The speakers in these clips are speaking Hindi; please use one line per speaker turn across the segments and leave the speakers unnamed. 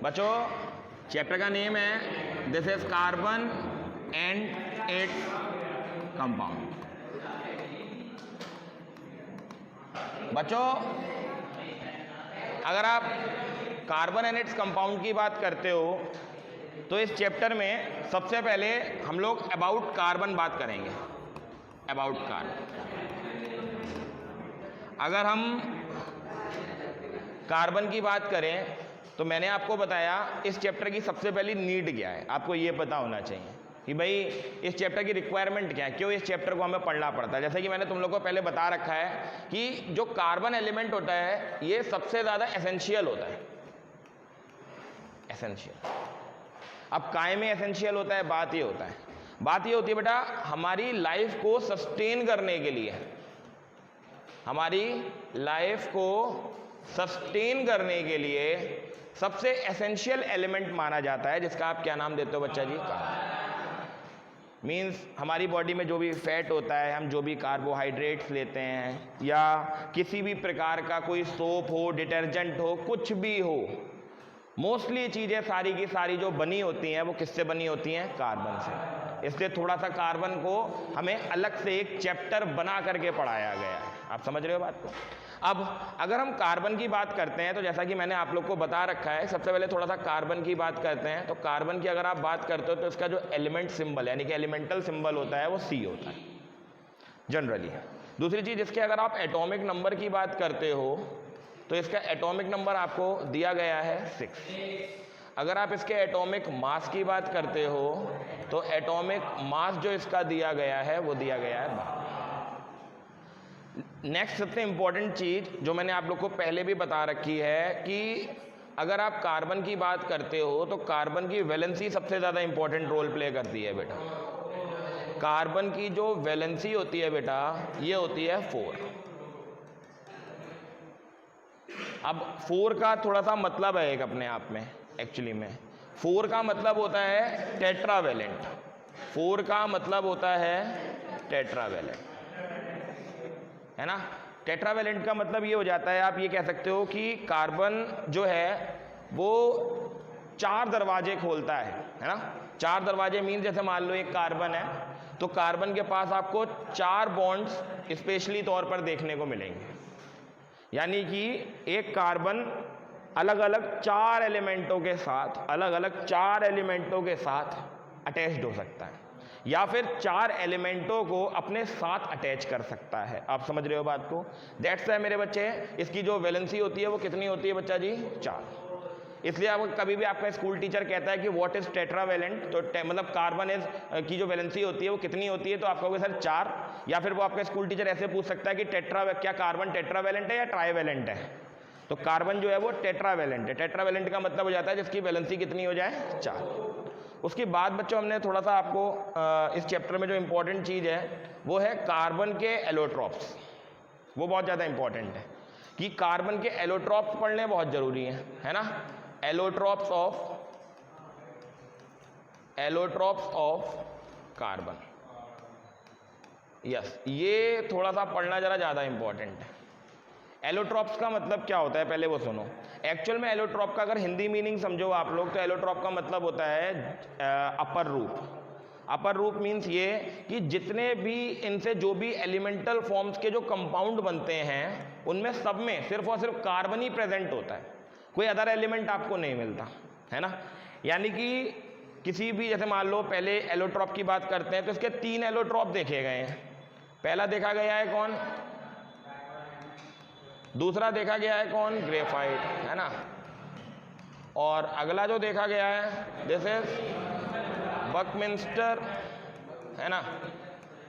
बच्चों चैप्टर का नेम है this is carbon and its compound. बच्चों अगर आप कार्बन एंड इट्स कंपाउंड की बात करते हो तो इस चैप्टर में सबसे पहले हम लोग अबाउट कार्बन बात करेंगे। अबाउट कार्बन, अगर हम कार्बन की बात करें तो मैंने आपको बताया इस चैप्टर की सबसे पहली नीड क्या है। आपको ये पता होना चाहिए कि भाई इस चैप्टर की रिक्वायरमेंट क्या है, क्यों इस चैप्टर को हमें पढ़ना पड़ता है। जैसे कि मैंने तुम लोग को पहले बता रखा है कि जो कार्बन एलिमेंट होता है ये सबसे ज़्यादा एसेंशियल होता है। एसेंशियल, अब काय में एसेंशियल होता है, बात ये होती है बेटा हमारी लाइफ को सस्टेन करने के लिए, हमारी लाइफ को सस्टेन करने के लिए सबसे एसेंशियल एलिमेंट माना जाता है, जिसका आप क्या नाम देते हो बच्चा जी? कार्बन। मीन्स हमारी बॉडी में जो भी फैट होता है, हम जो भी कार्बोहाइड्रेट्स लेते हैं या किसी भी प्रकार का कोई सोप हो, डिटर्जेंट हो, कुछ भी हो, मोस्टली चीज़ें सारी की सारी जो बनी होती हैं वो किससे बनी होती हैं? कार्बन से। इसलिए थोड़ा सा कार्बन को हमें अलग से एक चैप्टर बना करके पढ़ाया गया है। आप समझ रहे हो बात को? अब अगर हम कार्बन की बात करते हैं तो जैसा कि मैंने आप लोग को बता रखा है, सबसे पहले थोड़ा सा कार्बन की बात करते हैं। तो कार्बन की अगर आप बात करते हो तो इसका जो एलिमेंट सिंबल यानी कि एलिमेंटल सिंबल होता है वो C होता है जनरली। दूसरी चीज़, इसके अगर आप एटॉमिक नंबर की बात करते हो तो इसका एटॉमिक नंबर आपको दिया गया है 6। अगर आप इसके एटॉमिक मास की बात करते हो तो एटॉमिक मास जो इसका दिया गया है वो दिया गया है 12। नेक्स्ट सबसे इंपॉर्टेंट चीज जो मैंने आप लोग को पहले भी बता रखी है कि अगर आप कार्बन की बात करते हो तो कार्बन की वैलेंसी सबसे ज़्यादा इंपॉर्टेंट रोल प्ले करती है बेटा। कार्बन की जो वैलेंसी होती है बेटा ये होती है 4। अब 4 का थोड़ा सा मतलब है एक अपने आप में, एक्चुअली में 4 का मतलब होता है टेट्रावेलेंट। 4 का मतलब होता है टेट्रावेलेंट, है ना। टेट्रावेलेंट का मतलब ये हो जाता है, आप ये कह सकते हो कि कार्बन जो है वो 4 दरवाजे खोलता है ना। 4 दरवाजे मीन जैसे मान लो एक कार्बन है तो कार्बन के पास आपको 4 बॉन्ड्स स्पेशली तौर पर देखने को मिलेंगे, यानी कि एक कार्बन अलग अलग 4 एलिमेंटों के साथ, अलग अलग 4 एलिमेंटों के साथ अटैच्ड हो सकता है या फिर 4 एलिमेंटों को अपने साथ अटैच कर सकता है। आप समझ रहे हो बात को? दैट्स व्हाई मेरे बच्चे इसकी जो वैलेंसी होती है वो कितनी होती है बच्चा जी? 4। इसलिए आप कभी भी आपका स्कूल टीचर कहता है कि व्हाट इज टेट्रावेलेंट, तो मतलब कार्बन इज की जो वैलेंसी होती है वो कितनी होती है, तो आप कहोगे सर 4। या फिर वो आपका स्कूल टीचर ऐसे पूछ सकता है कि क्या कार्बन टेट्रावेलेंट है या ट्राइवेलेंट है, तो कार्बन जो है वो टेट्रावेलेंट है। टेट्रावेलेंट का मतलब हो जाता है जिसकी वैलेंसी कितनी हो जाए? 4। उसके बाद बच्चों हमने थोड़ा सा आपको इस चैप्टर में जो इंपॉर्टेंट चीज़ है वो है कार्बन के एलोट्रॉप्स। वो बहुत ज़्यादा इंपॉर्टेंट है कि कार्बन के एलोट्रॉप्स पढ़ने बहुत ज़रूरी है ना। एलोट्रॉप्स ऑफ कार्बन, यस, ये थोड़ा सा पढ़ना ज़रा ज़्यादा इंपॉर्टेंट है। एलोट्रॉप्स का मतलब क्या होता है पहले वो सुनो। एक्चुअल में एलोट्रॉप का अगर हिंदी मीनिंग समझो आप लोग तो एलोट्रॉप का मतलब होता है अपर रूप। अपर रूप मीन्स ये कि जितने भी इनसे जो भी एलिमेंटल फॉर्म्स के जो कंपाउंड बनते हैं उनमें सब में सिर्फ और सिर्फ कार्बन ही प्रेजेंट होता है, कोई अदर एलिमेंट आपको नहीं मिलता, है ना। यानी कि किसी भी, जैसे मान लो पहले एलोट्रॉप की बात करते हैं तो इसके 3 एलोट्रॉप देखे गए हैं। पहला देखा गया है कौन? दूसरा देखा गया है कौन? ग्रेफाइट, है ना। और अगला जो देखा गया है दिस इज बकमिंस्टर, है ना,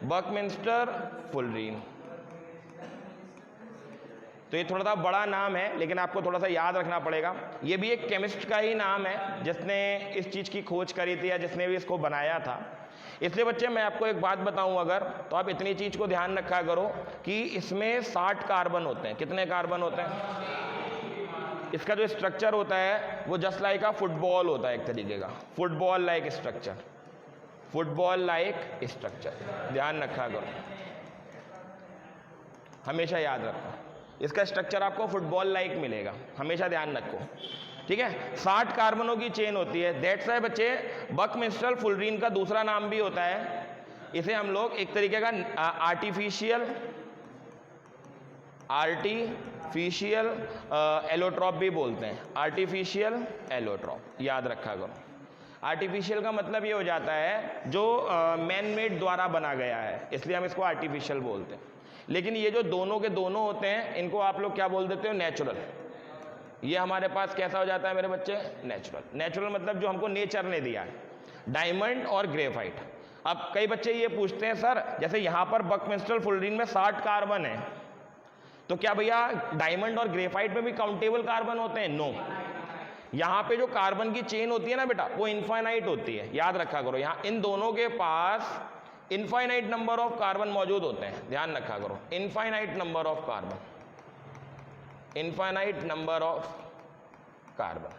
बकमिंस्टर फुलरीन। तो ये थोड़ा सा बड़ा नाम है लेकिन आपको थोड़ा सा याद रखना पड़ेगा। ये भी एक केमिस्ट का ही नाम है जिसने इस चीज़ की खोज करी थी या जिसने भी इसको बनाया था। इसलिए बच्चे मैं आपको एक बात बताऊं अगर, तो आप इतनी चीज़ को ध्यान रखा करो कि इसमें 60 कार्बन होते हैं। कितने कार्बन होते हैं? इसका जो स्ट्रक्चर होता है वो जस्ट लाइक अ फुटबॉल होता है, एक तरीके का football like structure. Football like structure ध्यान रखा करो, हमेशा याद रखो। इसका स्ट्रक्चर आपको फुटबॉल लाइक मिलेगा, हमेशा ध्यान रखो, ठीक है, 60 कार्बनों की चेन होती है। दैट्स व्हाई बच्चे बकमिंस्ट्रल फुलरीन का दूसरा नाम भी होता है, इसे हम लोग एक तरीके का आर्टिफिशियल एलोट्रॉप भी बोलते हैं। आर्टिफिशियल एलोट्रॉप, याद रखा करो। आर्टिफिशियल का मतलब ये हो जाता है जो मैन मेड द्वारा बना गया है, इसलिए हम इसको आर्टिफिशियल बोलते हैं। लेकिन ये जो दोनों के दोनों होते हैं, इनको आप लोग क्या बोल देते हो? नेचुरल। ये हमारे पास कैसा हो जाता है मेरे बच्चे? नेचुरल। नेचुरल मतलब जो हमको नेचर ने दिया है, डायमंड और ग्रेफाइट। अब कई बच्चे ये पूछते हैं सर, जैसे यहां पर बकमिंस्ट्रल फुलरीन में 60 कार्बन है, तो क्या भैया डायमंड और ग्रेफाइट में भी काउंटेबल कार्बन होते हैं? नो। यहां पे जो कार्बन की चेन होती है ना बेटा, वो इनफाइनाइट होती है, याद रखा करो। यहां इन दोनों के पास इनफाइनाइट नंबर ऑफ कार्बन मौजूद होते हैं, ध्यान रखा करो। Infinite number of carbon, infinite number of carbon,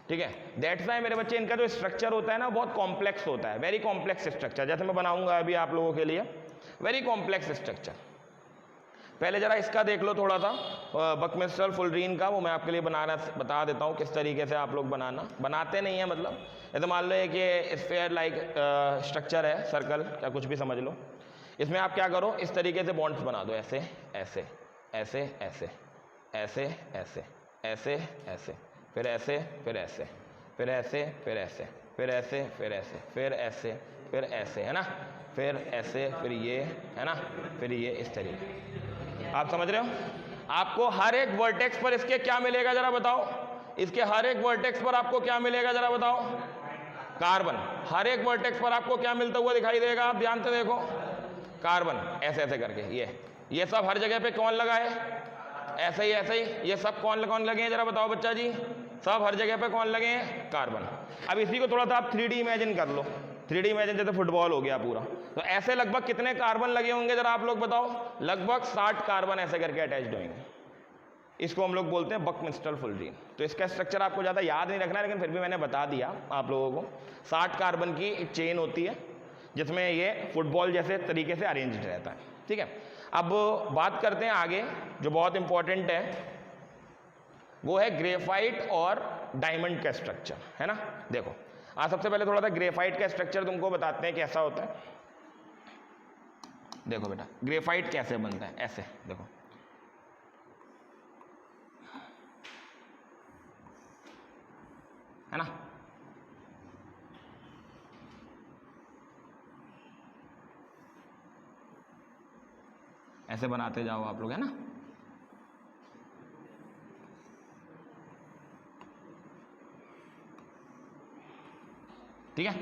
ठीक है। दैट्स व्हाई मेरे बच्चे इनका जो स्ट्रक्चर होता है ना, बहुत कॉम्प्लेक्स होता है, वेरी कॉम्प्लेक्स स्ट्रक्चर। जैसे मैं बनाऊंगा अभी आप लोगों के लिए, वेरी कॉम्प्लेक्स स्ट्रक्चर। पहले जरा इसका देख लो थोड़ा सा, बकमिंस्ट्रल फुलरीन का, वो मैं आपके लिए बता देता हूँ किस तरीके से आप लोग बनाते नहीं है। मतलब जैसे मान लो कि स्फेयर लाइक स्ट्रक्चर है, सर्कल या कुछ भी समझ लो। इसमें आप क्या करो, इस तरीके से बॉन्ड्स बना दो, ऐसे ऐसे ऐसे ऐसे ऐसे ऐसे ऐसे ऐसे, फिर ऐसे, फिर ऐसे, फिर ऐसे, फिर ऐसे, फिर ऐसे, फिर ऐसे, फिर ऐसे, फिर ऐसे, है ना, फिर ऐसे, फिर ये, है ना, फिर ये, इस तरीके। आप समझ रहे हो? आपको हर एक वर्टेक्स पर इसके क्या मिलेगा जरा बताओ? इसके हर एक वर्टेक्स पर आपको क्या मिलेगा जरा बताओ? कार्बन। हर एक वर्टेक्स पर आपको क्या मिलता हुआ दिखाई देगा? आप ध्यान से देखो, कार्बन, ऐसे ऐसे करके। ये सब हर जगह पे कौन लगा है? ऐसे ही ऐसे ही। ये सब कौन लगे हैं जरा बताओ बच्चा जी? सब हर जगह पे कौन लगे हैं? कार्बन। अब इसी को थोड़ा सा आप 3D इमेजिन कर लो। 3D इमेजिन जैसे फुटबॉल हो गया पूरा, तो ऐसे लगभग कितने कार्बन लगे होंगे जरा आप लोग बताओ? लगभग 60 कार्बन ऐसे करके अटैच्ड होंगे। इसको हम लोग बोलते हैं बकमिंस्ट्रल फुलरीन। तो इसका स्ट्रक्चर आपको ज़्यादा याद नहीं रखना है, लेकिन फिर भी मैंने बता दिया आप लोगों को। 60 कार्बन की एक चेन होती है, जिसमें ये फुटबॉल जैसे तरीके से अरेंज्ड रहता है, ठीक है। अब बात करते हैं आगे, जो बहुत इंपॉर्टेंट है, वो है ग्रेफाइट और डायमंड का स्ट्रक्चर, है ना। देखो, आज सबसे पहले थोड़ा सा ग्रेफाइट का स्ट्रक्चर तुमको बताते हैं कैसा होता है। देखो बेटा, ग्रेफाइट कैसे बनता है, ऐसे देखो, है ना। ऐसे बनाते जाओ आप लोग, है ना। ठीक है,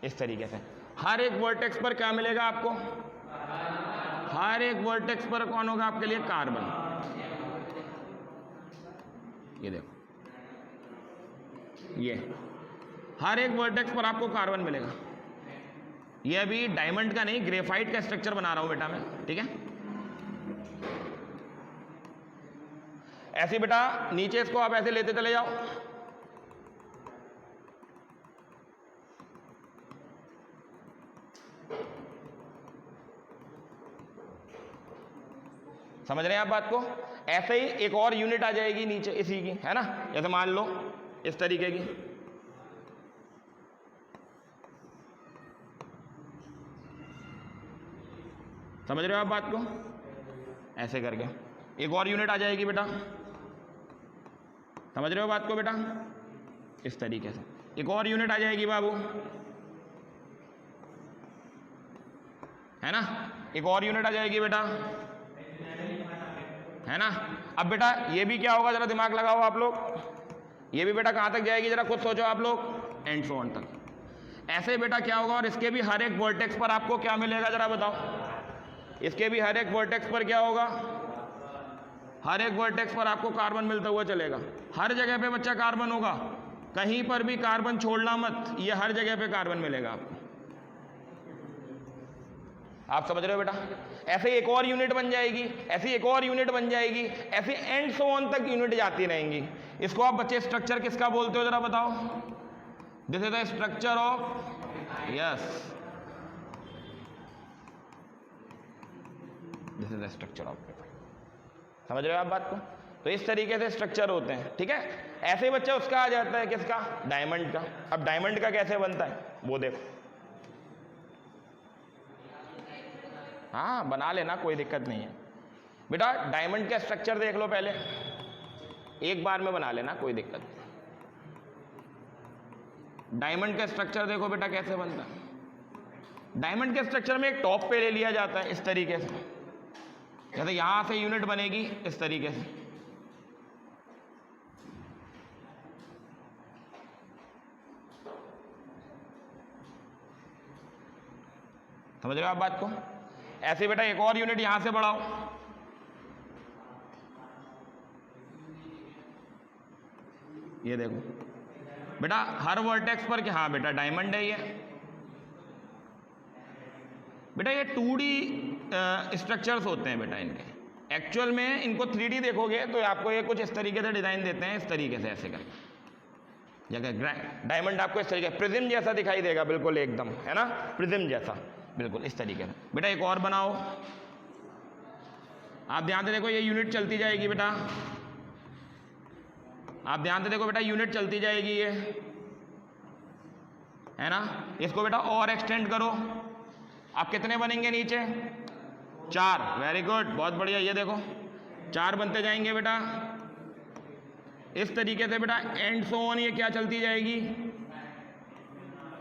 इस तरीके से हर एक वर्टेक्स पर क्या मिलेगा आपको? हर एक वर्टेक्स पर कौन होगा आपके लिए? कार्बन। ये देखो, ये हर एक वर्टेक्स पर आपको कार्बन मिलेगा। ये अभी डायमंड का नहीं, ग्रेफाइट का स्ट्रक्चर बना रहा हूं बेटा मैं, ठीक है। ऐसे बेटा नीचे इसको आप ऐसे लेते चले जाओ, समझ रहे हैं आप बात को? ऐसे ही एक और यूनिट आ जाएगी नीचे इसी की, है ना। जैसे मान लो इस तरीके की, समझ रहे हो आप बात को? ऐसे करके एक और यूनिट आ जाएगी बेटा, समझ रहे हो बात को बेटा? इस तरीके से एक और यूनिट आ जाएगी बाबू, है ना। एक और यूनिट आ जाएगी बेटा, है ना। अब बेटा ये भी क्या होगा, जरा दिमाग लगाओ आप लोग। ये भी बेटा कहां तक जाएगी जरा खुद सोचो आप लोग? एंड सो ऑन तक। ऐसे बेटा क्या होगा, और इसके भी हर एक वर्टेक्स पर आपको क्या मिलेगा जरा बताओ? इसके भी हर एक वर्टेक्स पर क्या होगा? हर एक वर्टेक्स पर आपको कार्बन मिलता हुआ चलेगा। हर जगह पे बच्चा कार्बन होगा, कहीं पर भी कार्बन छोड़ना मत, ये हर जगह पे कार्बन मिलेगा आपको। आप समझ रहे हो बेटा? ऐसे एक और यूनिट बन जाएगी, ऐसी एक और यूनिट बन जाएगी, ऐसे एंड सो ऑन तक यूनिट जाती रहेंगी। इसको आप बच्चे स्ट्रक्चर किसका बोलते हो जरा बताओ? This is the structure of, yes, this is the structure of graphite. समझ रहे हो आप बात को? तो इस तरीके से स्ट्रक्चर होते हैं, ठीक है। ऐसे ही बच्चा उसका आ जाता है, किसका, डायमंड का। अब डायमंड का कैसे बनता है वो देखो, हाँ बना लेना, कोई दिक्कत नहीं है बेटा। डायमंड का स्ट्रक्चर देख लो पहले, एक बार में बना लेना, कोई दिक्कत नहीं। डायमंड का स्ट्रक्चर देखो बेटा कैसे बनता है। डायमंड के स्ट्रक्चर में एक टॉप पे ले लिया जाता है इस तरीके से, जैसे यहां से यूनिट बनेगी इस तरीके से, समझ रहे हो आप बात को। ऐसे बेटा एक और यूनिट यहां से बढ़ाओ, ये देखो बेटा हर वर्टेक्स पर क्या, हाँ बेटा डायमंड है ये बेटा। ये 2D स्ट्रक्चर्स होते हैं बेटा इनके। एक्चुअल में इनको 3D देखोगे तो आपको ये कुछ इस तरीके से डिजाइन देते हैं, इस तरीके से ऐसे करके, जगह डायमंड आपको इस तरीके प्रिज्म जैसा दिखाई देगा, बिल्कुल एकदम, है ना, प्रिज्म जैसा बिल्कुल इस तरीके से। बेटा एक और बनाओ, आप ध्यान से देखो, ये यूनिट चलती जाएगी बेटा, आप ध्यान से देखो बेटा, यूनिट चलती जाएगी ये, है ना। इसको बेटा और एक्सटेंड करो, आप कितने बनेंगे नीचे, 4, वेरी गुड, बहुत बढ़िया। ये देखो 4 बनते जाएंगे बेटा इस तरीके से बेटा, एंड सो ऑन, ये क्या चलती जाएगी,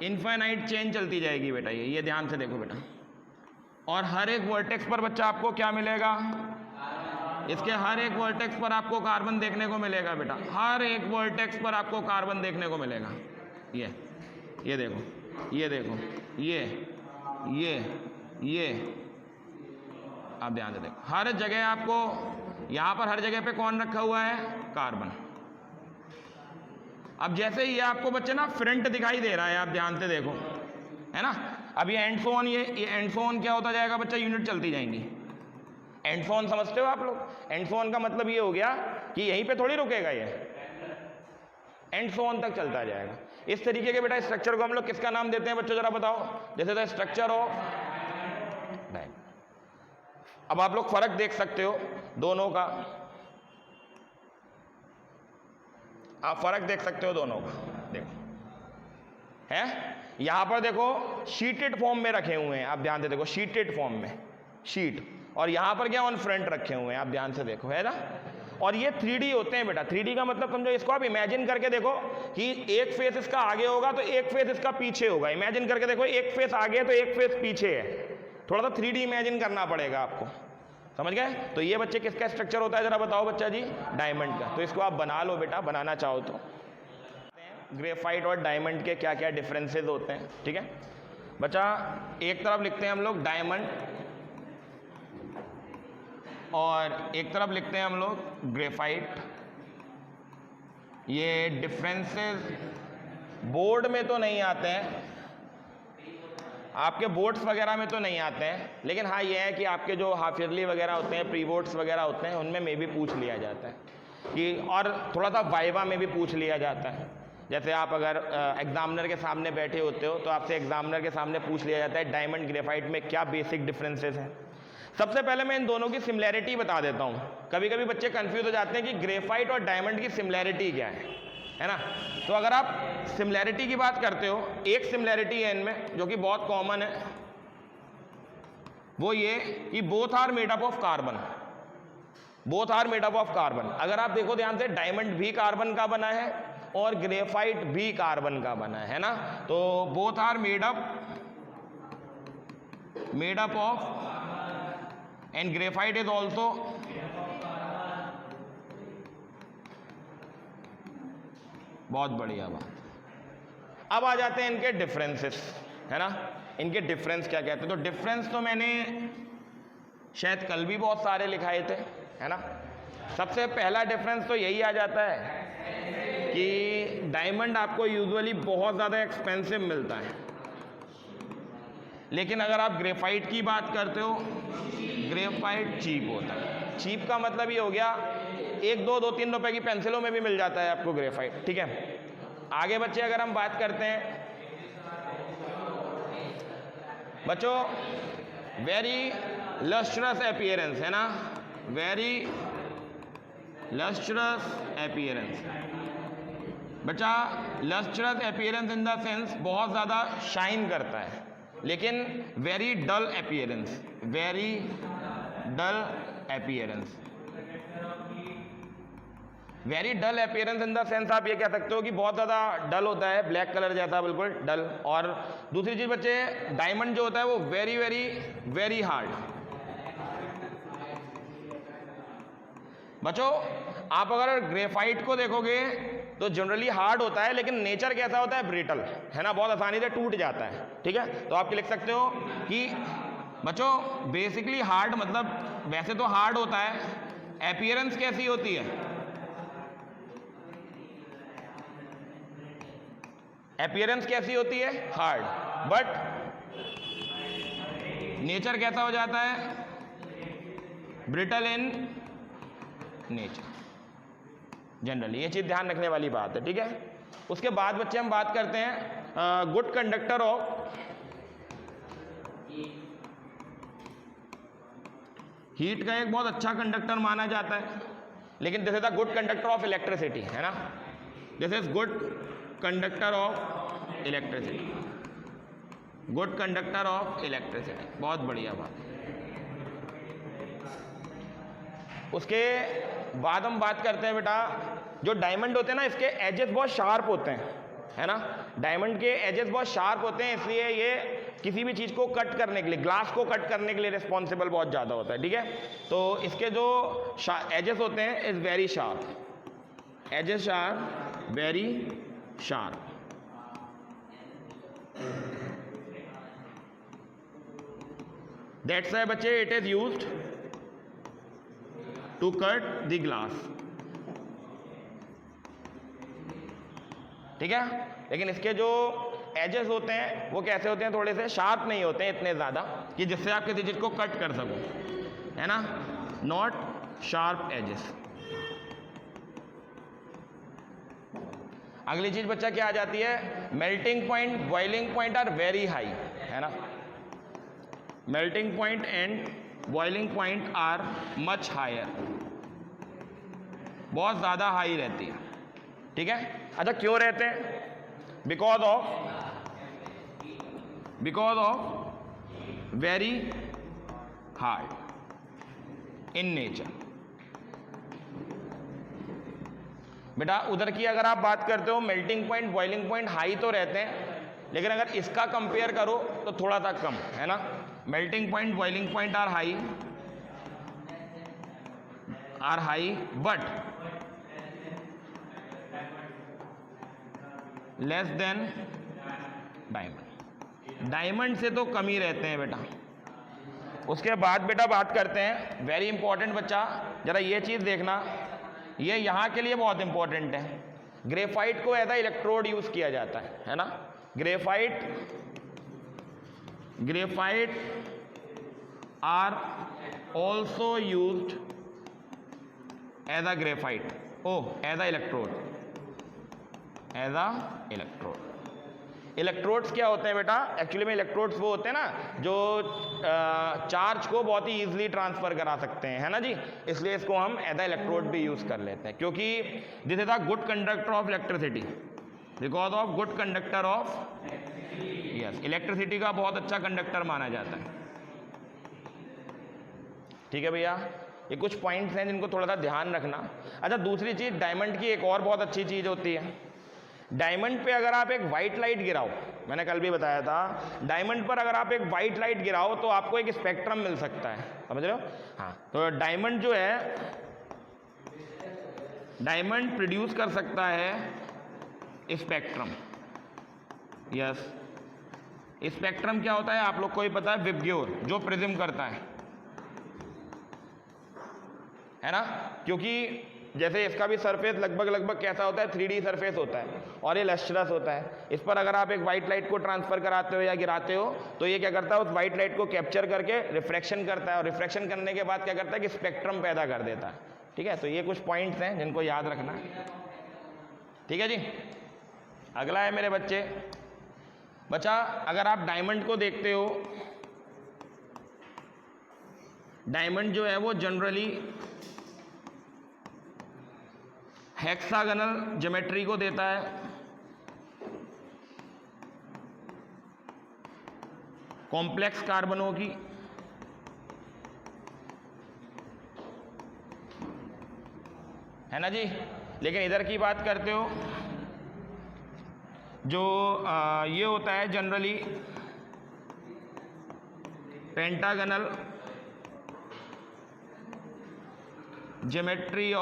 इनफाइनाइट चेन चलती जाएगी बेटा ये ध्यान से देखो बेटा। और हर एक वर्टेक्स पर बच्चा आपको क्या मिलेगा, इसके हर एक वर्टेक्स पर आपको कार्बन देखने को मिलेगा बेटा, हर एक वर्टेक्स पर आपको कार्बन देखने को मिलेगा। ये देखो, ये देखो, ये आप ध्यान से देखो, हर जगह आपको यहां पर हर जगह पे कौन रखा हुआ है, कार्बन। अब जैसे ये आपको बच्चे ना फ्रंट दिखाई दे रहा है, आप ध्यान से देखो, है ना। अब ये एंड सो ऑन, ये एंड सो ऑन क्या होता जाएगा बच्चा, यूनिट चलती जाएंगी। एंड सो ऑन समझते हो आप लोग, एंड सो ऑन का मतलब ये हो गया कि यहीं पे थोड़ी रुकेगा, ये एंड सो ऑन तक चलता जाएगा। इस तरीके के बेटा स्ट्रक्चर को हम लोग किसका नाम देते हैं बच्चों, जरा बताओ, जैसे द स्ट्रक्चर ऑफ डायमंड। अब आप लोग फर्क देख सकते हो दोनों का, आप फर्क देख सकते हो दोनों का, देखो है, यहां पर देखो शीटेड फॉर्म में रखे हुए हैं, आप ध्यान से देखो, शीटेड फॉर्म में, शीट, और यहां पर क्या ऑन फ्रंट रखे हुए हैं, आप ध्यान से देखो, है ना। और ये 3D होते हैं बेटा, 3D का मतलब समझो, इसको आप इमेजिन करके देखो कि एक फेस इसका आगे होगा तो एक फेस इसका पीछे होगा, इमेजिन करके देखो, एक फेस आगे है तो एक फेस पीछे है, थोड़ा सा 3D इमेजिन करना पड़ेगा आपको, समझ गए। तो ये बच्चे किसका स्ट्रक्चर होता है, जरा बताओ बच्चा जी, डायमंड का। तो इसको आप बना लो बेटा, बनाना चाहो तो। ग्रेफाइट और डायमंड के क्या क्या डिफरेंसेस होते हैं, ठीक है बच्चा। एक तरफ लिखते हैं हम लोग डायमंड और एक तरफ लिखते हैं हम लोग ग्रेफाइट। ये डिफरेंसेस बोर्ड में तो नहीं आते हैं, आपके बोर्ड्स वगैरह में तो नहीं आते हैं, लेकिन हाँ ये है कि आपके जो हाफ ईयरली वगैरह होते हैं, प्री बोर्ड्स वगैरह होते हैं, उनमें भी पूछ लिया जाता है कि, और थोड़ा सा वाइवा में भी पूछ लिया जाता है। जैसे आप अगर एग्जामिनर के सामने बैठे होते हो तो आपसे एग्जामिनर के सामने पूछ लिया जाता है डायमंड ग्रेफाइट में क्या बेसिक डिफरेंसेस हैं। सबसे पहले मैं इन दोनों की सिमिलैरिटी बता देता हूँ, कभी कभी बच्चे कंफ्यूज हो जाते हैं कि ग्रेफाइट और डायमंड की सिमिलैरिटी क्या है ना। तो अगर आप सिमिलैरिटी की बात करते हो, एक सिमिलैरिटी है इनमें जो कि बहुत कॉमन है, वो ये कि both are made up of carbon, both are made up of carbon. अगर आप देखो ध्यान से, डायमंड भी कार्बन का बना है और ग्रेफाइट भी कार्बन का बना है ना। तो both are made up of, and graphite is also बहुत बढ़िया बात। अब आ जाते हैं इनके डिफरेंसेस, है ना। इनके डिफरेंस क्या कहते हैं, तो डिफरेंस तो मैंने शायद कल भी बहुत सारे लिखाए थे, है ना। सबसे पहला डिफरेंस तो यही आ जाता है कि डायमंड आपको यूजुअली बहुत ज़्यादा एक्सपेंसिव मिलता है, लेकिन अगर आप ग्रेफाइट की बात करते हो, ग्रेफाइट चीप होता है। चीप का मतलब ये हो गया 1, 2, 3 रुपए की पेंसिलों में भी मिल जाता है आपको ग्रेफाइट, ठीक है। आगे बच्चे अगर हम बात करते हैं बच्चों, वेरी लस्ट्रस अपीयरेंस, है ना, वेरी लस्ट्रस अपीयरेंस। बच्चा lustrous appearance in the sense बहुत ज़्यादा शाइन करता है, लेकिन very dull appearance, very dull appearance. Very dull appearance in the sense आप ये कह सकते हो कि बहुत ज़्यादा डल होता है, ब्लैक कलर जैसा बिल्कुल डल। और दूसरी चीज़ बच्चे, डायमंड जो होता है वो वेरी वेरी वेरी हार्ड। बच्चों आप अगर ग्रेफाइट को देखोगे तो जनरली हार्ड होता है, लेकिन नेचर कैसा होता है, ब्रिटल, है ना, बहुत आसानी से टूट जाता है। ठीक है, तो आप लिख सकते हो कि बच्चों बेसिकली हार्ड मतलब वैसे तो हार्ड होता है, अपीयरेंस कैसी होती है, अपीयरेंस कैसी होती है, हार्ड, बट नेचर कैसा हो जाता है, ब्रिटल इन नेचर जनरली। ये चीज ध्यान रखने वाली बात है। ठीक है, उसके बाद बच्चे हम बात करते हैं गुड कंडक्टर ऑफ हीट का एक बहुत अच्छा कंडक्टर माना जाता है, लेकिन this is the good conductor of electricity, है ना, this is good conductor of electricity, good conductor of electricity, बहुत बढ़िया बात। उसके बाद हम बात करते हैं बेटा, जो डायमंड होते हैं ना, इसके एजेस बहुत शार्प होते हैं, है ना, डायमंड के एजेस बहुत शार्प होते हैं, इसलिए ये किसी भी चीज को कट करने के लिए, ग्लास को कट करने के लिए रिस्पॉन्सिबल बहुत ज्यादा होता है। ठीक है, तो इसके जो एजेस होते हैं is very sharp, edges are very sharp. That's why बच्चे it is used to cut the glass. ठीक है, लेकिन इसके जो एजेस होते हैं वो कैसे होते हैं, थोड़े से शार्प नहीं होते हैं इतने ज्यादा कि जिससे आप किसी चीज को कट कर सको, है ना, नॉट शार्प एजेस। अगली चीज बच्चा क्या आ जाती है, melting point, boiling point are very high, है ना, melting point and boiling point are much higher, बहुत ज्यादा हाई रहती है। ठीक है, अच्छा क्यों रहते हैं, because of very hard in nature. बेटा उधर की अगर आप बात करते हो, melting point boiling point high तो रहते हैं, लेकिन अगर इसका कंपेयर करो तो थोड़ा सा कम, है ना, melting point boiling point are high but less than diamond, diamond से तो कम ही रहते हैं बेटा। उसके बाद बेटा बात करते हैं, वेरी इंपॉर्टेंट बच्चा, जरा ये चीज देखना, ये यहां के लिए बहुत इंपॉर्टेंट है, ग्रेफाइट को एज अ इलेक्ट्रोड यूज किया जाता है ना, graphite are also used as a graphite, as a electrode, as a electrode. Electrodes क्या होते हैं बेटा, एक्चुअली में इलेक्ट्रोड्स वो होते हैं ना जो चार्ज को बहुत ही इजीली ट्रांसफर करा सकते हैं, है ना जी, इसलिए इसको हम एज अ इलेक्ट्रोड भी यूज कर लेते हैं, क्योंकि this is a good conductor of electricity, because of good conductor of, yes, electricity का बहुत अच्छा कंडक्टर माना जाता है। ठीक है भैया, ये कुछ पॉइंट्स हैं जिनको थोड़ा सा ध्यान रखना। अच्छा दूसरी चीज, डायमंड की एक और बहुत अच्छी चीज होती है, डायमंड पे अगर आप एक वाइट लाइट गिराओ, मैंने कल भी बताया था, डायमंड पर अगर आप एक वाइट लाइट गिराओ तो आपको एक स्पेक्ट्रम मिल सकता है, समझ रहे हो, हाँ, तो डायमंड जो है, डायमंड प्रोड्यूस कर सकता है स्पेक्ट्रम, यस, स्पेक्ट्रम क्या होता है आप लोग को ही पता है, विबग्योर जो प्रिज्म करता है ना, क्योंकि जैसे इसका भी सरफेस लगभग कैसा होता है, 3D सरफेस होता है और ये लस्ट्रस होता है, इस पर अगर आप एक वाइट लाइट को ट्रांसफर कराते हो या गिराते हो तो ये क्या करता है, उस वाइट लाइट को कैप्चर करके रिफ्रैक्शन करता है, और रिफ्रैक्शन करने के बाद क्या करता है कि स्पेक्ट्रम पैदा कर देता है। ठीक है, तो ये कुछ पॉइंट्स हैं जिनको याद रखना है। ठीक है जी, अगला है मेरे बच्चे, बच्चा अगर आप डायमंड को देखते हो, डायमंड जो है वो जनरली हेक्सागनल ज्योमेट्री को देता है, कॉम्प्लेक्स कार्बनों की, है ना जी। लेकिन इधर की बात करते हो जो ये होता है generally pentagonal geometry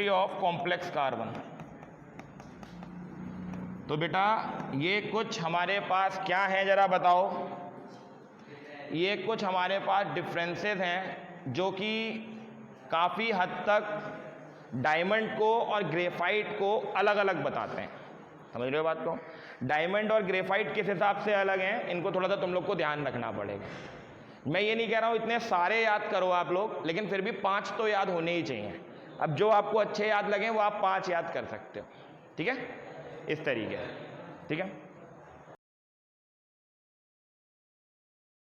of complex carbon. तो बेटा ये कुछ हमारे पास क्या है जरा बताओ, ये कुछ हमारे पास डिफरेंसेस हैं जो कि काफ़ी हद तक डायमंड को और ग्रेफाइट को अलग अलग बताते हैं। समझ रहे हो बात को? डायमंड और ग्रेफाइट किस हिसाब से अलग हैं, इनको थोड़ा सा तुम लोग को ध्यान रखना पड़ेगा। मैं ये नहीं कह रहा हूँ इतने सारे याद करो आप लोग, लेकिन फिर भी 5 तो याद होने ही चाहिए। अब जो आपको अच्छे याद लगे वो आप 5 याद कर सकते हो, ठीक है, इस तरीके से, ठीक है।